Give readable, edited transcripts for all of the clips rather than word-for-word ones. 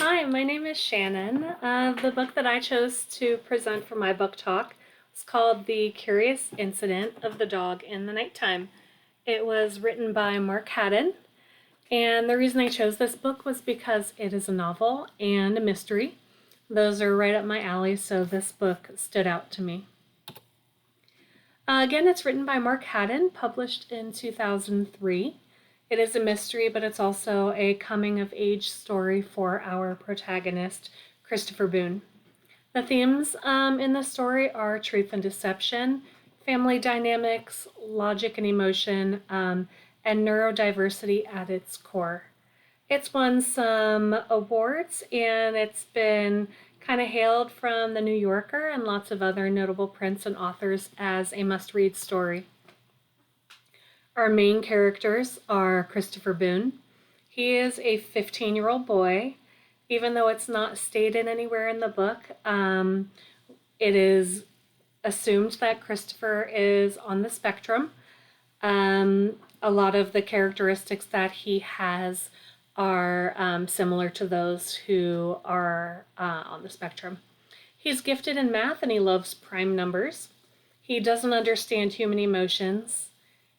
Hi, my name is Shannon. The book that I chose to present for my book talk is called The Curious Incident of the Dog in the Nighttime. It was written by Mark Haddon, and the reason I chose this book was because it is a novel and a mystery. Those are right up my alley, so this book stood out to me. Again, it's written by Mark Haddon, published in 2003. It is a mystery, but it's also a coming of age story for our protagonist, Christopher Boone. The themes in the story are truth and deception, family dynamics, logic and emotion, and neurodiversity at its core. It's won some awards and it's been kind of hailed from the New Yorker and lots of other notable prints and authors as a must read story. Our main characters are Christopher Boone. He is a 15-year-old boy. Even though it's not stated anywhere in the book, it is assumed that Christopher is on the spectrum. A lot of the characteristics that he has are similar to those who are on the spectrum. He's gifted in math and he loves prime numbers. He doesn't understand human emotions.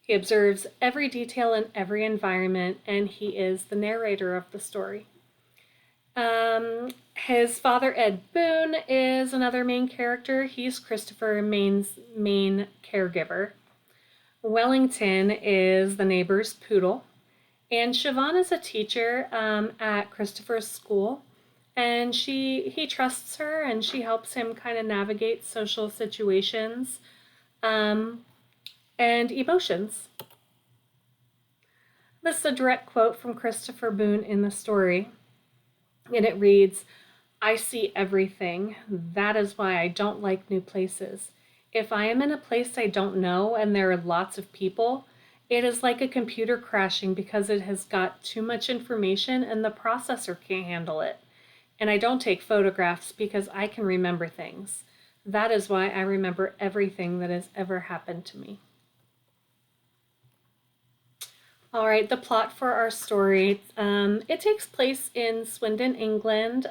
He observes every detail in every environment, and he is the narrator of the story. His father, Ed Boone, is another main character. He's Christopher Maine's main caregiver. Wellington is the neighbor's poodle. And Siobhan is a teacher at Christopher's school. And he trusts her and she helps him kind of navigate social situations and emotions. This is a direct quote from Christopher Boone in the story. And it reads, "I see everything. That is why I don't like new places. If I am in a place I don't know and there are lots of people, it is like a computer crashing because it has got too much information and the processor can't handle it. And I don't take photographs because I can remember things. That is why I remember everything that has ever happened to me." All right, the plot for our story. It takes place in Swindon, England.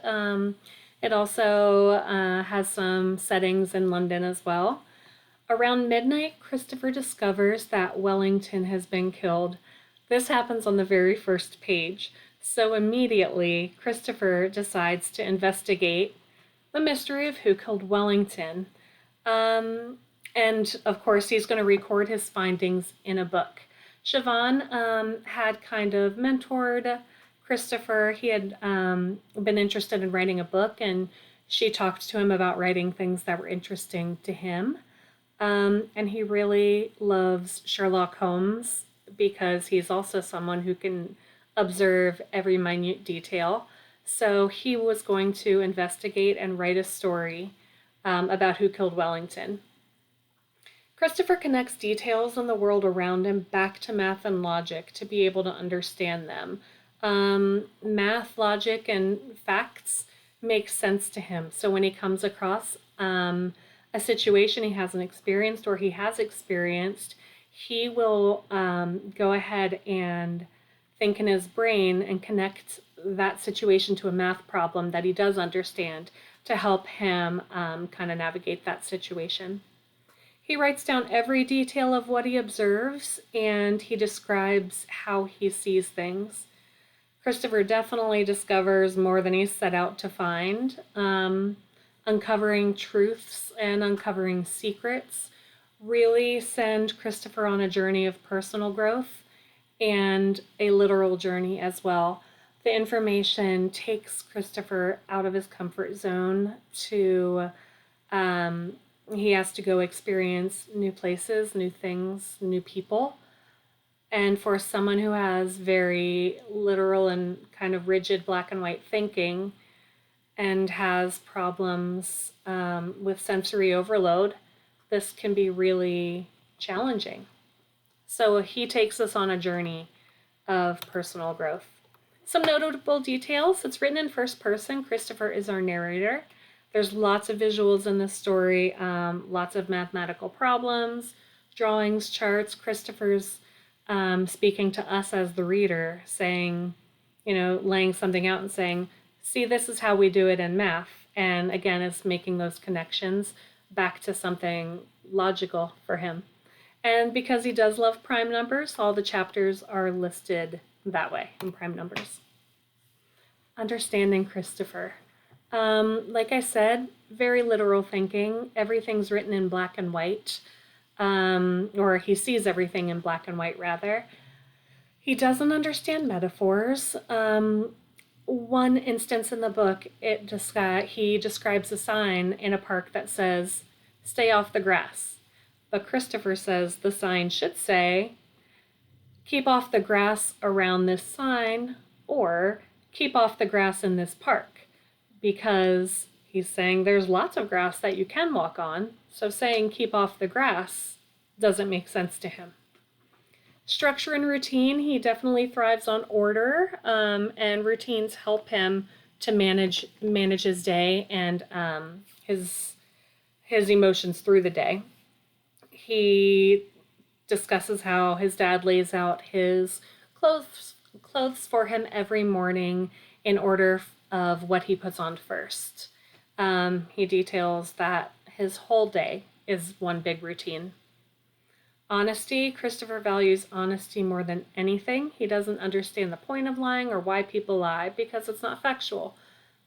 It also has some settings in London as well. Around midnight, Christopher discovers that Wellington has been killed. This happens on the very first page. So immediately, Christopher decides to investigate the mystery of who killed Wellington. And of course, he's going to record his findings in a book. Siobhan had kind of mentored Christopher. He had been interested in writing a book, and she talked to him about writing things that were interesting to him. And he really loves Sherlock Holmes because he's also someone who can observe every minute detail. So he was going to investigate and write a story about who killed Wellington. Christopher connects details in the world around him back to math and logic to be able to understand them. Math, logic, and facts make sense to him. So when he comes across a situation he hasn't experienced or he has experienced, he will go ahead and think in his brain and connect that situation to a math problem that he does understand to help him kind of navigate that situation. He writes down every detail of what he observes and he describes how he sees things. Christopher definitely discovers more than he set out to find. Uncovering truths and uncovering secrets really send Christopher on a journey of personal growth and a literal journey as well. The information takes Christopher out of his comfort zone to he has to go experience new places, new things, new people. And for someone who has very literal and kind of rigid black and white thinking and has problems with sensory overload, this can be really challenging. So he takes us on a journey of personal growth. Some notable details. It's written in first person. Christopher is our narrator. There's lots of visuals in this story, lots of mathematical problems, drawings, charts. Christopher's speaking to us as the reader, saying, laying something out and saying, see, this is how we do it in math. And again, it's making those connections back to something logical for him. And because he does love prime numbers, all the chapters are listed that way in prime numbers. Understanding Christopher. Like I said, very literal thinking. Everything's written in black and white, or he sees everything in black and white, rather. He doesn't understand metaphors. One instance in the book, he describes a sign in a park that says, "Stay off the grass." But Christopher says the sign should say, "Keep off the grass around this sign," or "Keep off the grass in this park," because he's saying there's lots of grass that you can walk on, so saying keep off the grass doesn't make sense to him. Structure and routine, he definitely thrives on order, and routines help him to manage his day and his emotions through the day. He discusses how his dad lays out his clothes for him every morning in order of what he puts on first. He details that his whole day is one big routine. Honesty, Christopher values honesty more than anything. He doesn't understand the point of lying or why people lie because it's not factual.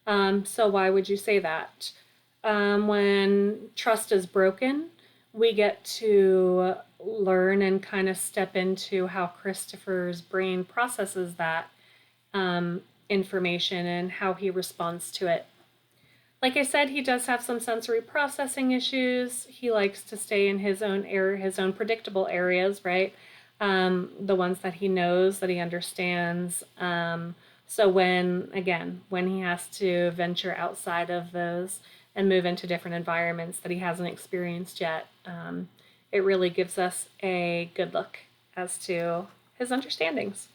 So why would you say that? When trust is broken, we get to learn and kind of step into how Christopher's brain processes that information and how he responds to it. Like I said, he does have some sensory processing issues. He likes to stay in his own area, his own predictable areas, right? The ones that he knows, that he understands. So when he has to venture outside of those and move into different environments that he hasn't experienced yet, it really gives us a good look as to his understandings.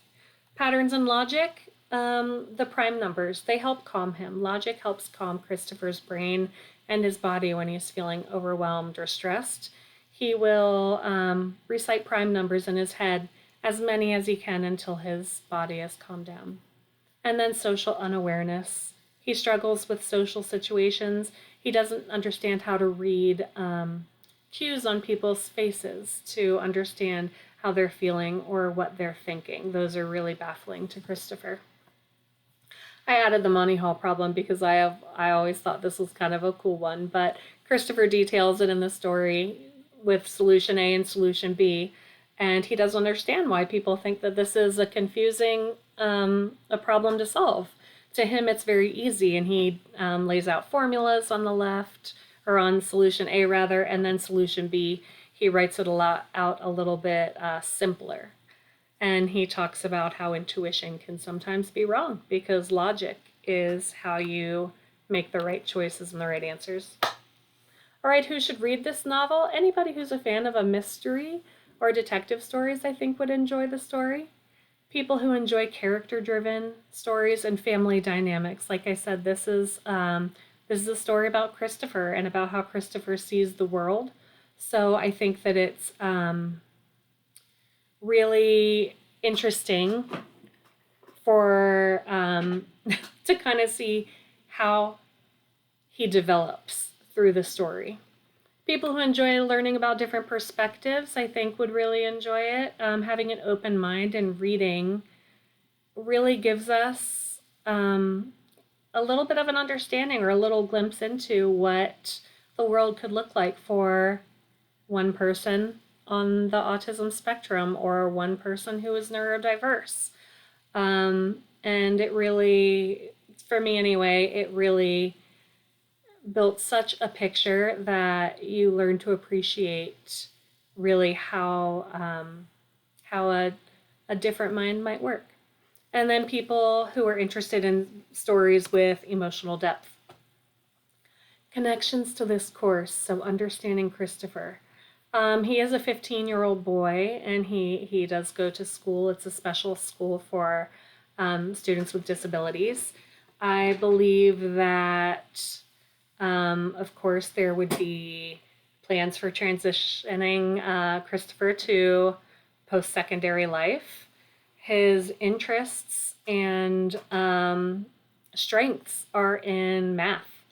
Patterns and logic, the prime numbers, they help calm him. Logic helps calm Christopher's brain and his body when he's feeling overwhelmed or stressed. He will recite prime numbers in his head, as many as he can, until his body is calmed down. And then social unawareness. He struggles with social situations. He doesn't understand how to read cues on people's faces to understand how they're feeling or what they're thinking. Those are really baffling to Christopher. I added the money hall problem because I always thought this was kind of a cool one, but Christopher details it in the story with solution A and solution B, and he doesn't understand why people think that this is a confusing a problem to solve. To him, it's very easy, and he lays out formulas on the left, or on solution A rather, and then solution B, he writes it out a little bit simpler. And he talks about how intuition can sometimes be wrong because logic is how you make the right choices and the right answers. All right, who should read this novel? Anybody who's a fan of a mystery or detective stories, I think, would enjoy the story. People who enjoy character-driven stories and family dynamics. Like I said, this is a story about Christopher and about how Christopher sees the world. So I think that it's really interesting for to kind of see how he develops through the story. People who enjoy learning about different perspectives, I think, would really enjoy it. Having an open mind and reading really gives us a little bit of an understanding or a little glimpse into what the world could look like for one person on the autism spectrum or one person who is neurodiverse. And it really, for me anyway, it really built such a picture that you learn to appreciate really how a different mind might work. And then people who are interested in stories with emotional depth. Connections to this course, so understanding Christopher. He is a 15-year-old boy, and he does go to school. It's a special school for students with disabilities. I believe that, of course, there would be plans for transitioning Christopher to post-secondary life. His interests and strengths are in math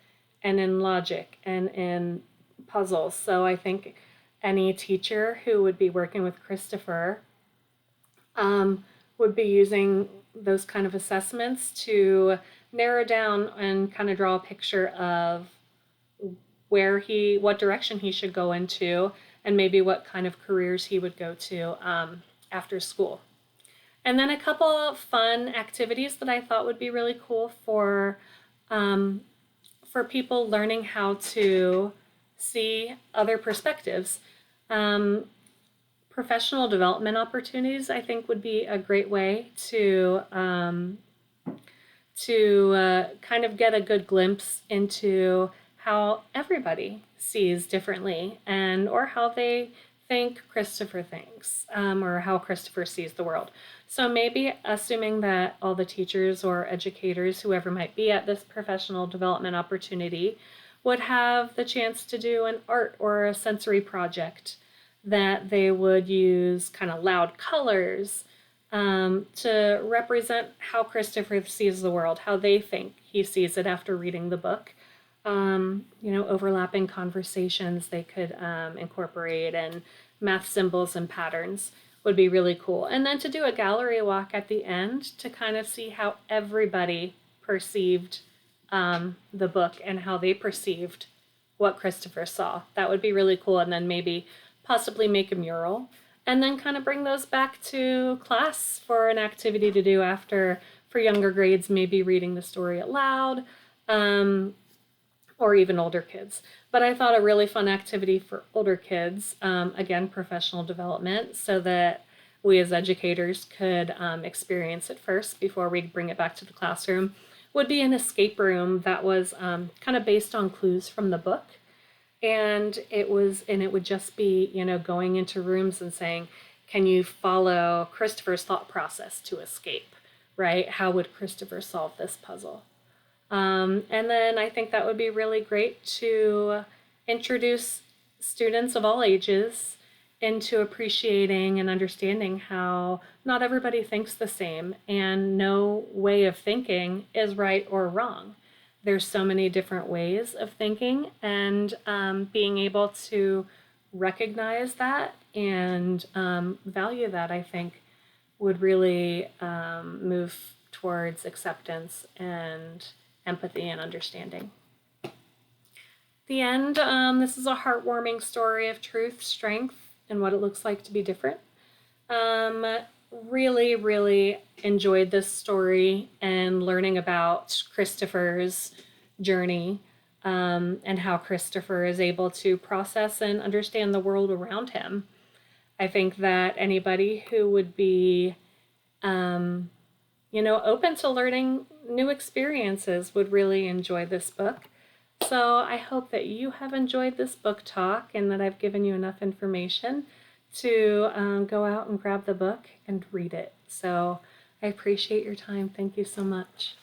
and in logic and in puzzles. So I think any teacher who would be working with Christopher would be using those kind of assessments to narrow down and kind of draw a picture of what direction he should go into, and maybe what kind of careers he would go to after school. And then a couple of fun activities that I thought would be really cool for people learning how to see other perspectives. Professional development opportunities, I think, would be a great way to kind of get a good glimpse into how everybody sees differently, and or how they think Christopher thinks, or how Christopher sees the world. So maybe assuming that all the teachers or educators, whoever might be at this professional development opportunity, would have the chance to do an art or a sensory project, that they would use kind of loud colors to represent how Christopher sees the world, how they think he sees it after reading the book. Overlapping conversations they could incorporate, and math symbols and patterns would be really cool. And then to do a gallery walk at the end to kind of see how everybody perceived the book and how they perceived what Christopher saw. That would be really cool. And then maybe possibly make a mural, and then kind of bring those back to class for an activity to do after, for younger grades, maybe reading the story aloud, or even older kids. But I thought a really fun activity for older kids, again, professional development, so that we as educators could experience it first before we bring it back to the classroom, would be an escape room that was kind of based on clues from the book. And it would just be, going into rooms and saying, can you follow Christopher's thought process to escape, right? How would Christopher solve this puzzle? And then I think that would be really great to introduce students of all ages into appreciating and understanding how not everybody thinks the same, and no way of thinking is right or wrong. There's so many different ways of thinking, and being able to recognize that and value that, I think, would really move towards acceptance and empathy and understanding. The end, this is a heartwarming story of truth, strength, and what it looks like to be different. Really, really enjoyed this story and learning about Christopher's journey, and how Christopher is able to process and understand the world around him. I think that anybody who would be, open to learning new experiences would really enjoy this book. So I hope that you have enjoyed this book talk, and that I've given you enough information to go out and grab the book and read it. So I appreciate your time. Thank you so much.